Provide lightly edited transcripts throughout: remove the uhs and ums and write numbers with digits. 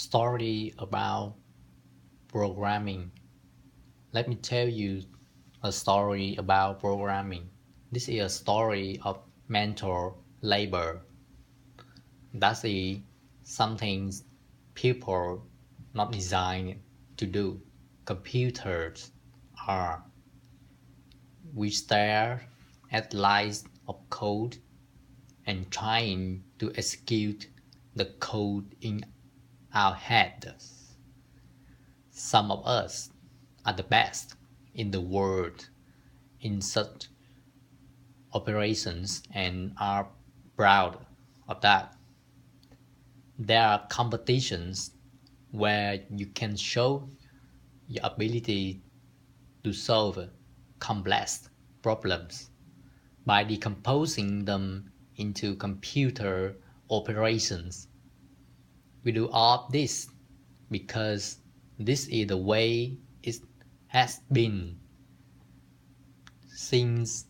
Story about programming. Let me tell you a story about programming. This is a story of mental labor. That is something people not designed to do. Computers are. We stare at lines of code and trying to execute the code in our heads. Some of us are the best in the world in such operations and are proud of that. There are competitions where you can show your ability to solve complex problems by decomposing them into computer operations. We do all this because this is the way it has been since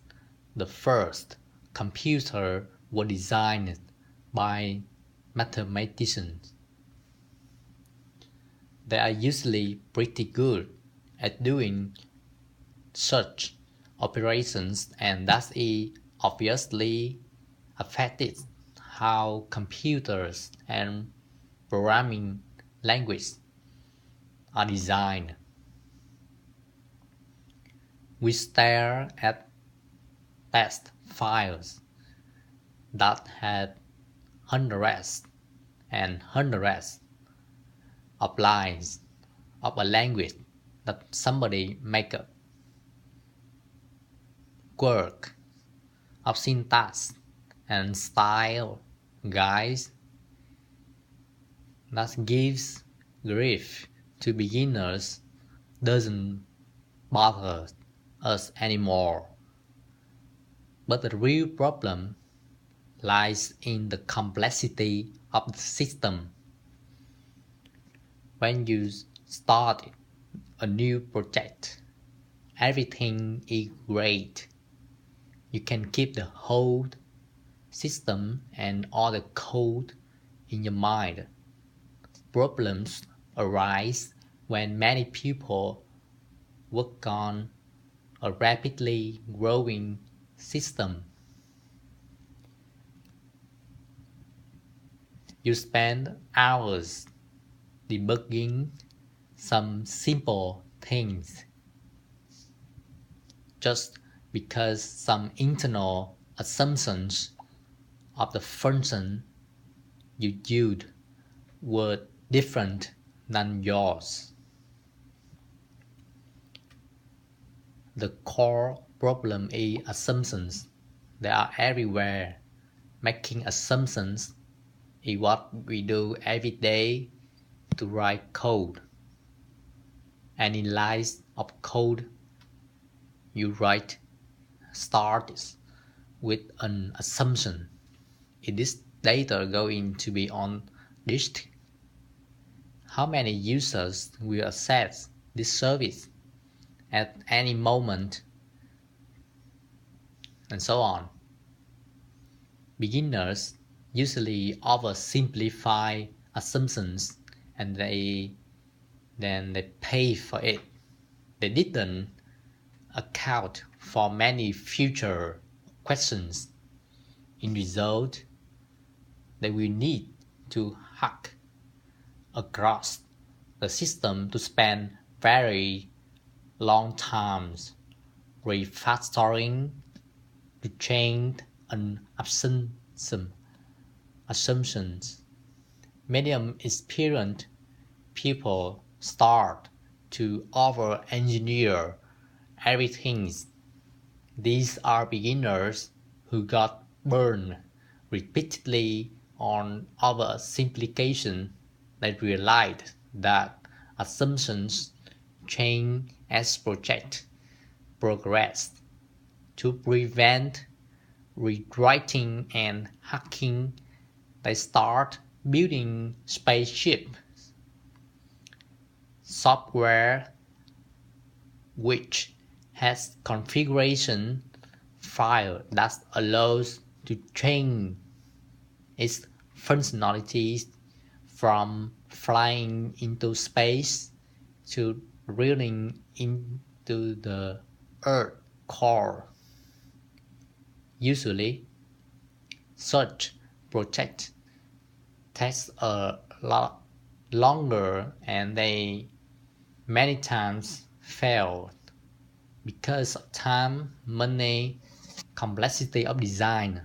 the first computer were designed by mathematicians. They are usually pretty good at doing such operations, and that is obviously affected how computers and programming languages are designed. We stare at text files that had hundreds and hundreds of lines of a language that somebody make up, quirk of syntax and style guides that gives grief to beginners doesn't bother us anymore. But the real problem lies in the complexity of the system. When you start a new project, everything is great. You can keep the whole system and all the code in your mind. Problems arise when many people work on a rapidly growing system. You spend hours debugging some simple things just because some internal assumptions of the function you used were different than yours. The core problem is assumptions. They are everywhere. Making assumptions is what we do every day to write code. Any lines of code you write starts with an assumption. Is this data going to be on disk? How many users will access this service at any moment? And so on. Beginners usually oversimplify assumptions and then they pay for it. They didn't account for many future questions. In result, they will need to hack across the system to spend very long times refactoring to change an assumptions. Many experienced people start to over-engineer everything. These are beginners who got burned repeatedly on oversimplification. They realized that assumptions change as project progressed. To prevent rewriting and hacking, they start building spaceships, software which has configuration file that allows to change its functionalities from flying into space to drilling into the Earth core. Usually, such projects take a lot longer and they many times fail because of time, money, complexity of design.